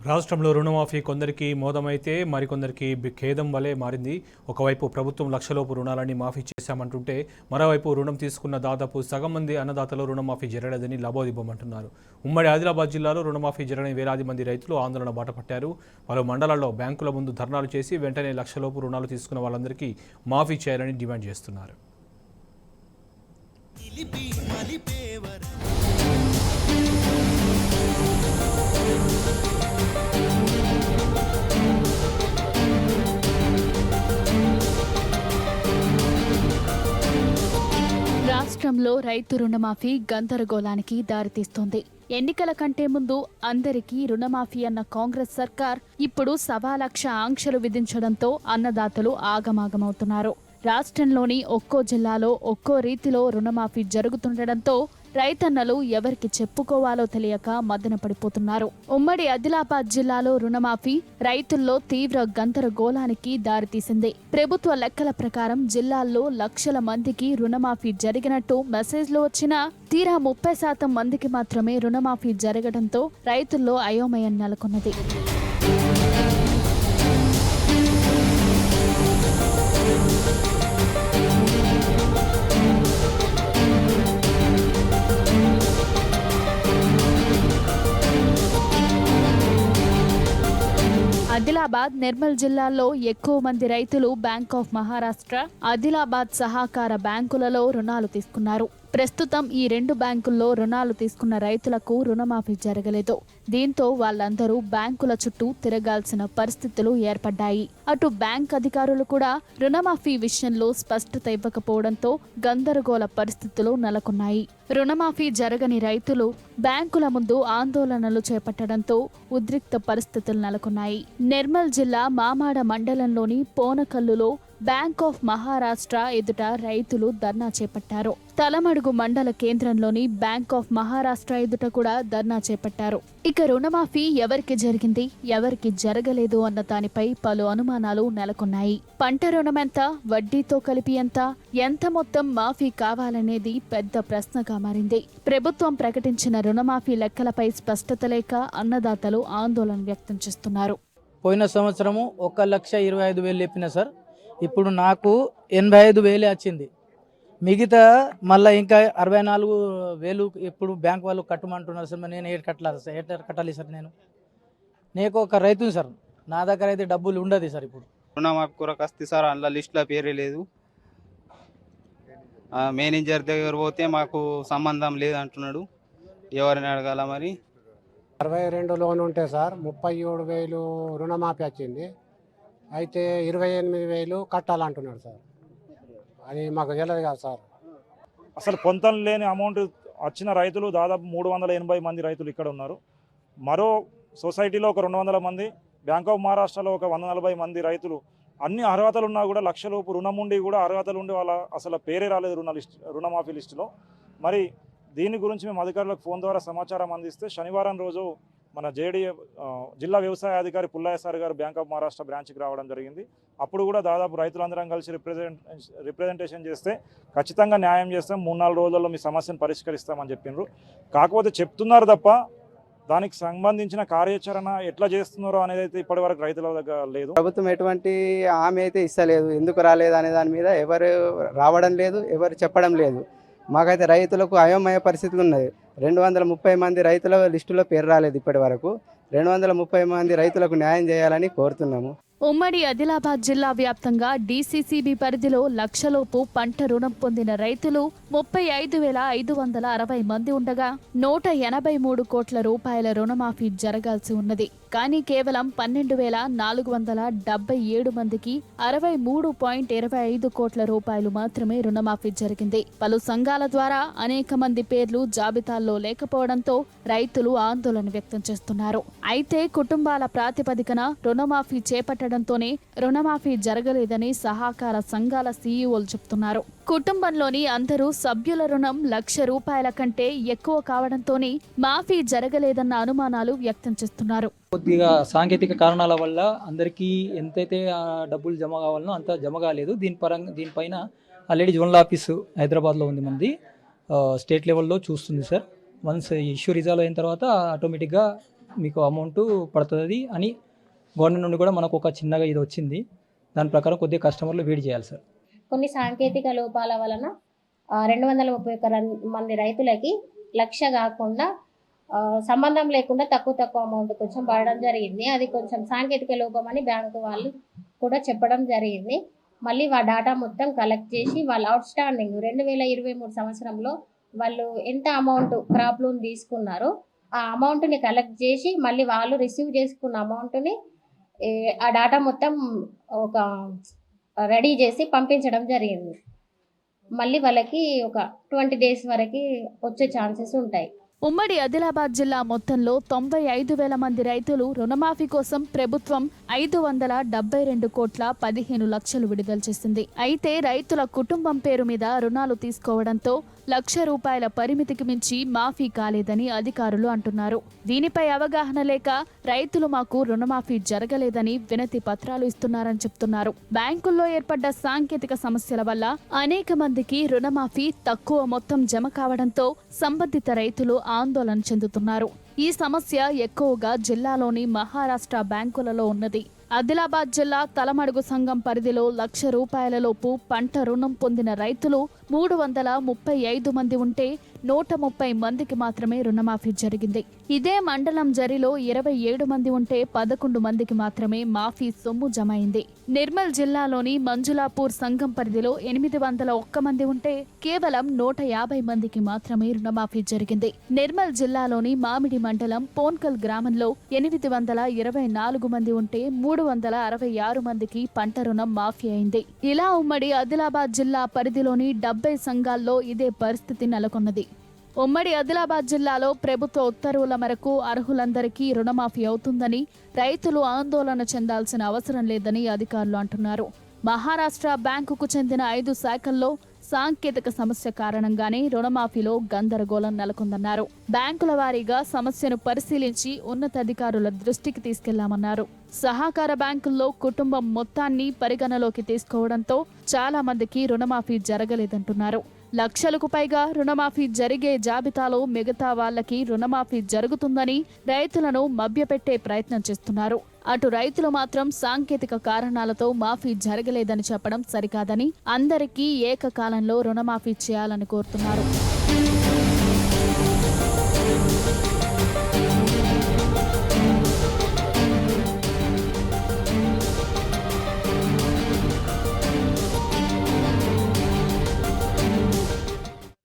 రాష్ట్రంలో రుణమాఫీ కొందరికి మోదమైతే మరికొందరికి ఖేదం వలె మారింది. ఒకవైపు ప్రభుత్వం లక్షలోపు రుణాలని మాఫీ చేశామంటుంటే మరోవైపు రుణం తీసుకున్న దాదాపు సగం మంది అన్నదాతలు రుణమాఫీ జరగలేదని లబోదిబోమంటున్నారు. ఉమ్మడి ఆదిలాబాద్ జిల్లాలో రుణమాఫీ జరగని వేలాది మంది రైతులు ఆందోళన బాటపట్టారు. పలు మండలాల్లో బ్యాంకుల ముందు ధర్నాలు చేసి వెంటనే లక్షలోపు రుణాలు తీసుకున్న వాళ్ళందరికీ మాఫీ చేయాలని డిమాండ్ చేస్తున్నారు. రాష్ట్రంలో రైతు రుణమాఫీ గందరగోళానికి దారితీస్తోంది. ఎన్నికల కంటే ముందు అందరికీ రుణమాఫీ అన్న కాంగ్రెస్ సర్కార్ ఇప్పుడు 1,00,000 ఆంక్షలు విధించడంతో అన్నదాతలు ఆగమాగమవుతున్నారు. రాష్ట్రంలోని ఒక్కో జిల్లాలో ఒక్కో రీతిలో రుణమాఫీ జరుగుతుండటంతో రైతన్నలు ఎవరికి చెప్పుకోవాలో తెలియక మదన పడిపోతున్నారు. ఉమ్మడి ఆదిలాబాద్ జిల్లాలో రుణమాఫీ రైతుల్లో తీవ్ర గందరగోళానికి దారితీసింది. ప్రభుత్వ లెక్కల ప్రకారం జిల్లాల్లో లక్షల మందికి రుణమాఫీ జరిగినట్టు మెసేజ్లు వచ్చినా తీరా 30% మందికి మాత్రమే రుణమాఫీ జరగడంతో రైతుల్లో అయోమయం నెలకొన్నది. ఆదిలాబాద్, నిర్మల్ జిల్లాల్లో ఎక్కువ మంది రైతులు బ్యాంక్ ఆఫ్ మహారాష్ట్ర, ఆదిలాబాద్ సహకార బ్యాంకులలో రుణాలు తీసుకున్నారు. ప్రస్తుతం ఈ 2 బ్యాంకుల్లో రుణాలు తీసుకున్న రైతులకు రుణమాఫీ జరగలేదు. దీంతో వాళ్ళందరూ బ్యాంకుల చుట్టూ తిరగాల్సిన పరిస్థితులు ఏర్పడ్డాయి. అటు బ్యాంక్ అధికారులు కూడా రుణమాఫీ విషయంలో స్పష్టత ఇవ్వకపోవడంతో గందరగోళ పరిస్థితులు నెలకొన్నాయి. రుణమాఫీ జరగని రైతులు బ్యాంకుల ముందు ఆందోళనలు చేపట్టడంతో ఉద్రిక్త పరిస్థితులు నెలకొన్నాయి. నిర్మల్ జిల్లా మామాడ మండలంలోని పోనకల్లులో బ్యాంక్ ఆఫ్ మహారాష్ట్ర ఎదుట రైతులు ధర్నా చేపట్టారు. తలమడుగు మండల కేంద్రంలోని బ్యాంక్ ఆఫ్ మహారాష్ట్ర ఎదుట కూడా ధర్నా చేపట్టారు. ఇక రుణమాఫీ ఎవరికి జరిగింది, ఎవరికి జరగలేదు అన్న దానిపై పలు అనుమానాలు నెలకొన్నాయి. పంట రుణం ఎంత, వడ్డీతో కలిపి ఎంత మొత్తం మాఫీ కావాలనేది పెద్ద ప్రశ్నగా మారింది. ప్రభుత్వం ప్రకటించిన రుణమాఫీ లెక్కలపై స్పష్టత లేక అన్నదాతలు ఆందోళన వ్యక్తం చేస్తున్నారు. పోయిన సంవత్సరము 1,25,000 చెప్పిన సార్, ఇప్పుడు నాకు 85,000 వచ్చింది. మిగతా మళ్ళీ ఇంకా 64,000 ఇప్పుడు బ్యాంక్ వాళ్ళు కట్టమంటున్నారు సార్. నేను కట్టాలి సార్? నేను ఒక రైతుని సార్, నా దగ్గర అయితే డబ్బులు ఉండదు సార్. ఇప్పుడు రుణమాఫీ కొరకు వస్తే సార్ అందులో లిస్టులో పేరే లేదు. మేనేజర్ దగ్గర పోతే మాకు సంబంధం లేదు అంటున్నాడు. ఎవరిని అడగాల మరి? 62 లోన్ ఉంటే సార్ 37,000 రుణమాఫీ వచ్చింది. అయితే 28,000 కట్టాలంటున్నాడు సార్. అది మాకు తెలియదు కదా సార్. అసలు పొంతం లేని అమౌంట్ వచ్చిన రైతులు దాదాపు 380 మంది రైతులు ఇక్కడ ఉన్నారు. మరో సొసైటీలో ఒక 200 మంది, బ్యాంక్ ఆఫ్ మహారాష్ట్రలో ఒక 140 మంది రైతులు అన్ని అర్హతలు ఉన్నా కూడా లక్షలోపు రుణం ఉండి కూడా అర్హతలు ఉండి వాళ్ళ అసలు పేరే రాలేదు రుణమాఫీ లిస్టులో. మరి దీని గురించి మేము అధికారులకు ఫోన్ ద్వారా సమాచారం అందిస్తే శనివారం రోజు మన జిల్లా వ్యవసాయ అధికారి పుల్లయ్య సార్ గారు బ్యాంక్ ఆఫ్ మహారాష్ట్ర బ్రాంచ్కి రావడం జరిగింది. అప్పుడు కూడా దాదాపు రైతులందరం కలిసి రిప్రజెంటేషన్ చేస్తే ఖచ్చితంగా న్యాయం చేస్తాం, 3-4 రోజుల్లో మీ సమస్యను పరిష్కరిస్తామని చెప్పిండ్రు. కాకపోతే చెప్తున్నారు తప్ప దానికి సంబంధించిన కార్యాచరణ ఎట్లా చేస్తున్నారో అనేది అయితే ఇప్పటి వరకు రైతుల దగ్గర లేదు. ప్రభుత్వం ఎటువంటి హామీ అయితే ఇస్తలేదు. ఎందుకు రాలేదు అనే దాని మీద ఎవరు రావడం లేదు, ఎవరు చెప్పడం లేదు. మాకైతే రైతులకు అయోమయ పరిస్థితులు ఉన్నాయి. 230 మంది రైతుల లిస్టులో పేరు రాలేదు ఇప్పటి వరకు. 230 మంది రైతులకు న్యాయం చేయాలని కోరుతున్నాము. ఉమ్మడి ఆదిలాబాద్ జిల్లా వ్యాప్తంగా డీసీసీబీ పరిధిలో లక్షలోపు పంట రుణం పొందిన రైతులు 35,560 మంది ఉండగా 183 కోట్ల రూపాయల రుణమాఫీ జరగాల్సి ఉన్నది. కానీ కేవలం 12,477 మందికి 63.25 కోట్ల రూపాయలు మాత్రమే రుణమాఫీ జరిగింది. పలు సంఘాల ద్వారా అనేక మంది పేర్లు జాబితాల్లో లేకపోవడంతో రైతులు ఆందోళన వ్యక్తం చేస్తున్నారు. అయితే కుటుంబాల ప్రాతిపదికన రుణమాఫీ చేపట్టడంతోనే రుణమాఫీ జరగలేదని సహకార సంఘాల సీఈఓలు చెప్తున్నారు. కుటుంబంలోని అందరూ సభ్యుల రుణం 1,00,000 రూపాయల కంటే ఎక్కువ కావడంతోనే మాఫీ జరగలేదన్న అనుమానాలు వ్యక్తం చేస్తున్నారు. కొద్దిగా సాంకేతిక కారణాల వల్ల అందరికీ ఎంతైతే డబ్బులు జమ కావాలనో అంత జమ కాలేదు. దీనిపైన ఆల్రెడీ జోనల్ ఆఫీసు హైదరాబాద్లో ఉంది, మంది స్టేట్ లెవెల్లో చూస్తుంది సార్. వన్స్ ఇష్యూ రిజాల్వ్ అయిన తర్వాత ఆటోమేటిక్గా మీకు అమౌంట్ పడుతుంది అని గవర్నమెంట్ నుండి కూడా మనకు ఒక చిన్నగా ఇది వచ్చింది. దాని ప్రకారం కొద్దిగా కస్టమర్లు వెయిట్ చేయాలి సార్. కొన్ని సాంకేతిక లోపాల వలన 231 మంది రైతులకి 1,00,000 కాకుండా సంబంధం లేకుండా తక్కువ అమౌంట్ కొంచెం పడడం జరిగింది. అది కొంచెం సాంకేతిక లోపం అని బ్యాంకు వాళ్ళు కూడా చెప్పడం జరిగింది. మళ్ళీ ఆ డాటా మొత్తం కలెక్ట్ చేసి వాళ్ళ అవుట్ స్టాండింగ్ 2023 సంవత్సరంలో వాళ్ళు ఎంత అమౌంట్ క్రాప్ లోన్ తీసుకున్నారో ఆ అమౌంట్ని కలెక్ట్ చేసి మళ్ళీ వాళ్ళు రిసీవ్ చేసుకున్న అమౌంట్ని ఆ డాటా మొత్తం ఒక రెడీ చేసి పంపించడం జరిగింది. మళ్ళీ వాళ్ళకి ఒక 20 days వరకు వచ్చే ఛాన్సెస్ ఉంటాయి. ఉమ్మడి ఆదిలాబాద్ జిల్లా మొత్తంలో 95,000 మంది రైతులు రుణమాఫీ కోసం ప్రభుత్వం 572 కోట్ల 15 లక్షలు విడుదల చేసింది. అయితే రైతుల కుటుంబం పేరు మీద రుణాలు తీసుకోవడంతో ₹1,00,000 పరిమితికి మించి మాఫీ కాలేదని అధికారులు అంటున్నారు. దీనిపై అవగాహన లేక రైతులు మాకు రుణమాఫీ జరగలేదని వినతి పత్రాలు ఇస్తున్నారని చెప్తున్నారు. బ్యాంకుల్లో ఏర్పడ్డ సాంకేతిక సమస్యల వల్ల అనేక మందికి రుణమాఫీ తక్కువ మొత్తం జమ కావడంతో సంబంధిత రైతులు ఆందోళన చెందుతున్నారు. ఈ సమస్య ఎక్కువగా జిల్లాలోని మహారాష్ట్ర బ్యాంకులలో ఉన్నది. ఆదిలాబాద్ జిల్లా తలమడుగు సంఘం పరిధిలో ₹1,00,000 లోపు పంట రుణం పొందిన రైతులు 335 మంది ఉంటే 130 మందికి మాత్రమే రుణమాఫీ జరిగింది. ఇదే మండలం జరిలో 27 మంది ఉంటే 11 మందికి మాత్రమే మాఫీ సొమ్ము జమైంది. నిర్మల్ జిల్లాలోని మంజులాపూర్ సంఘం పరిధిలో 801 మంది ఉంటే కేవలం 150 మందికి మాత్రమే రుణమాఫీ జరిగింది. నిర్మల్ జిల్లాలోని మామిడి మండలం పోన్కల్ గ్రామంలో 824 మంది ఉంటే 366 మందికి పంట రుణం మాఫీ అయింది. ఇలా ఉమ్మడి ఆదిలాబాద్ జిల్లా పరిధిలోని 70 సంఘాల్లో ఇదే పరిస్థితి నెలకొన్నది. ఉమ్మడి ఆదిలాబాద్ జిల్లాలో ప్రభుత్వ ఉత్తర్వుల మేరకు అర్హులందరికీ రుణమాఫీ అవుతుందని రైతులు ఆందోళన చెందాల్సిన అవసరం లేదని అధికారులు అంటున్నారు. మహారాష్ట్ర బ్యాంకుకు చెందిన 5 శాఖల్లో సాంకేతిక సమస్య కారణంగానే రుణమాఫీలో గందరగోళం నెలకొందన్నారు. బ్యాంకుల వారీగా సమస్యను పరిశీలించి ఉన్నతాధికారుల దృష్టికి తీసుకెళ్లామన్నారు. సహకార బ్యాంకుల్లో కుటుంబం మొత్తాన్ని పరిగణలోకి తీసుకోవడంతో చాలా మందికి రుణమాఫీ జరగలేదంటున్నారు. లక్షలకు పైగా రుణమాఫీ జరిగే జాబితాలో మిగతా వాళ్లకి రుణమాఫీ జరుగుతుందని రైతులను మభ్యపెట్టే ప్రయత్నం చేస్తున్నారు. అటు రైతులు మాత్రం సాంకేతిక కారణాలతో మాఫీ జరగలేదని చెప్పడం సరికాదని అందరికీ ఏకకాలంలో రుణమాఫీ చేయాలని కోరుతున్నారు.